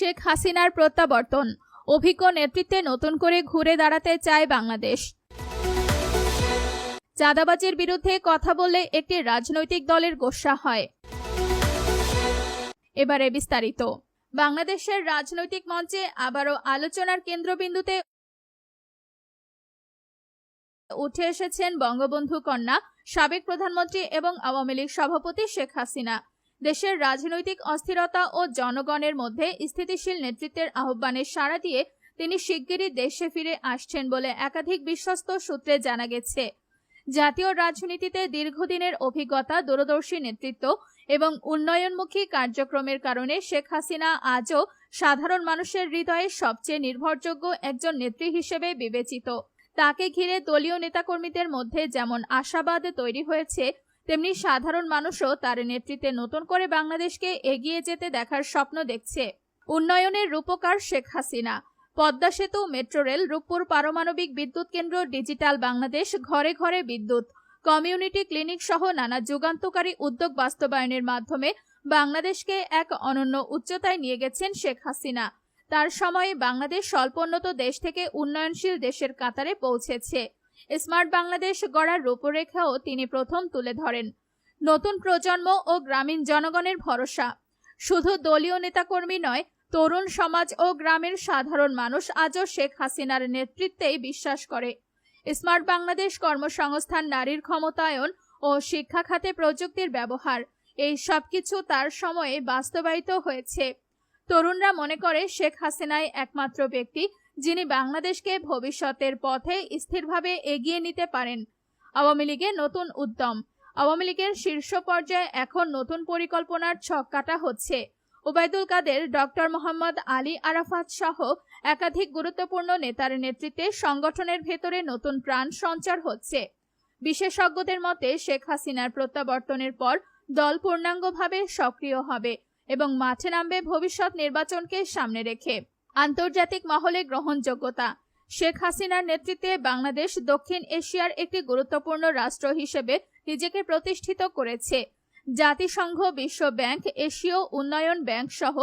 শেখ হাসিনার প্রত্যাবর্তন, অভিজ্ঞ নেতৃত্বে নতুন করে ঘুরে দাঁড়াতে চায় বাংলাদেশ। চাঁদাবাজির বিরুদ্ধে কথা বললে একটি রাজনৈতিক দলের গোসা হয়। এবারে বিস্তারিত। বাংলাদেশের রাজনৈতিক মঞ্চে আবারও আলোচনার কেন্দ্রবিন্দুতে উঠে এসেছেন বঙ্গবন্ধু কন্যা, সাবেক প্রধানমন্ত্রী এবং আওয়ামী লীগ সভাপতি শেখ হাসিনা। দেশের রাজনৈতিক অস্থিরতা ও জনগণের মধ্যে স্থিতিশীল নেতৃত্বের আহ্বানে সাড়া দিয়ে তিনি শিগগিরই দেশে ফিরে আসছেন বলে একাধিক বিশ্বস্ত সূত্রে জানা গেছে। জাতীয় রাজনীতিতে দীর্ঘদিনের অভিজ্ঞতা, দূরদর্শী নেতৃত্ব এবং উন্নয়নমুখী কার্যক্রমের কারণে শেখ হাসিনা আজও সাধারণ মানুষের হৃদয়ে সবচেয়ে নির্ভরযোগ্য একজন নেত্রী হিসেবে বিবেচিত। তাকে ঘিরে দলীয় নেতাকর্মীদের মধ্যে যেমন আশাবাদ তৈরি হয়েছে, তেমনি সাধারণ মানুষও তার নেতৃত্বে নতুন করে বাংলাদেশকে এগিয়ে যেতে দেখার স্বপ্ন দেখছে। উন্নয়নের রূপকার শেখ হাসিনা। পদ্মা সেতু, মেট্রো রেল, রূপপুর পারমাণবিক বিদ্যুৎ কেন্দ্র, ডিজিটাল বাংলাদেশ, ঘরে ঘরে বিদ্যুৎ, কমিউনিটি ক্লিনিক সহ নানা যুগান্তকারী উদ্যোগ বাস্তবায়নের মাধ্যমে বাংলাদেশকে এক অনন্য উচ্চতায় নিয়ে গেছেন শেখ হাসিনা। তার সময়ে বাংলাদেশ স্বল্পোন্নত দেশ থেকে উন্নয়নশীল দেশের কাতারে পৌঁছেছে। স্মার্ট বাংলাদেশ গড়ার রূপরেখাও তিনি প্রথম তুলে ধরেন। নতুন প্রজন্ম ও গ্রামীণ জনগণের ভরসা। শুধু দলীয় নেতাকর্মী নয়, তরুণ সমাজ ও গ্রামের সাধারণ মানুষ আজও শেখ হাসিনার নেতৃত্বেই বিশ্বাস করে। স্মার্ট বাংলাদেশ, কর্মসংস্থান, নারীর ক্ষমতায়ন ও শিক্ষা খাতে প্রযুক্তির ব্যবহার, এই সবকিছু তার সময়ে বাস্তবায়িত হয়েছে। তরুণরা মনে করে শেখ হাসিনাই একমাত্র ব্যক্তি যিনি বাংলাদেশকে ভবিষ্যতের পথে স্থিরভাবে এগিয়ে নিতে পারেন। আওয়ামী লীগের নতুন উদ্যম। আওয়ামী লীগের শীর্ষ পর্যায়ে এখন নতুন পরিকল্পনার ছক কাটা হচ্ছে। ওবায়দুল কাদের, ডক্টর মোহাম্মদ আলী আরাফাত সহ একাধিক গুরুত্বপূর্ণ নেতার নেতৃত্বে সংগঠনের ভেতরে নতুন প্রাণ সঞ্চার হচ্ছে। বিশেষজ্ঞদের মতে শেখ হাসিনার প্রত্যাবর্তনের পর দল পূর্ণাঙ্গভাবে সক্রিয় হবে এবং মাঠে নামবে ভবিষ্যৎ নির্বাচনকে সামনে রেখে। আন্তর্জাতিক মহলে গ্রহণযোগ্যতা। শেখ হাসিনার নেতৃত্বে বাংলাদেশ দক্ষিণ এশিয়ার একটি গুরুত্বপূর্ণ রাষ্ট্র হিসেবে নিজেকে প্রতিষ্ঠিত করেছে। জাতিসংঘ, বিশ্ব ব্যাংক, এশীয় উন্নয়ন ব্যাংক সহ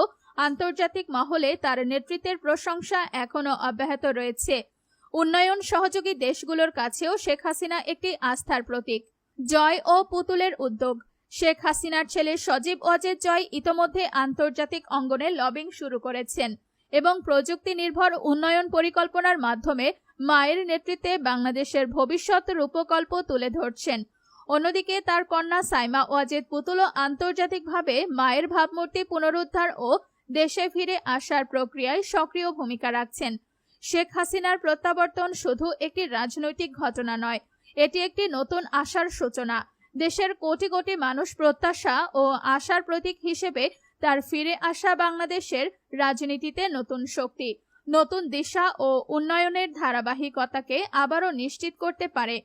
আন্তর্জাতিক মহলে তার নেতৃত্বের প্রশংসা এখনো অব্যাহত রয়েছে। উন্নয়ন সহযোগী দেশগুলোর কাছেও শেখ হাসিনা একটি আস্থার প্রতীক। জয় ও পুতুলের উদ্যোগ। শেখ হাসিনার ছেলে সজীব ওয়াজেদ জয় ইতোমধ্যে আন্তর্জাতিক অঙ্গনে লবিং শুরু করেছেন এবং প্রযুক্তি নির্ভর উন্নয়ন পরিকল্পনার মাধ্যমে মায়ের নেতৃত্বে বাংলাদেশের ভবিষ্যৎ রূপকল্প তুলে ধরছেন। অন্যদিকে তার কন্যা সাইমা ওয়াজেদ পুতুলও আন্তর্জাতিকভাবে মায়ের ভাবমূর্তি পুনরুদ্ধার ও দেশে ফিরে আসার প্রক্রিয়ায় সক্রিয় ভূমিকা রাখছেন। শেখ হাসিনার প্রত্যাবর্তন শুধু একটি রাজনৈতিক ঘটনা নয়, এটি একটি নতুন আশার সূচনা। দেশের কোটি কোটি মানুষ প্রত্যাশা ও আশার প্রতীক হিসেবে তার ফিরে আসা বাংলাদেশের রাজনীতিতে নতুন শক্তি, নতুন দিশা ও উন্নয়নের ধারাবাহিকতাকে আবারও নিশ্চিত করতে পারে।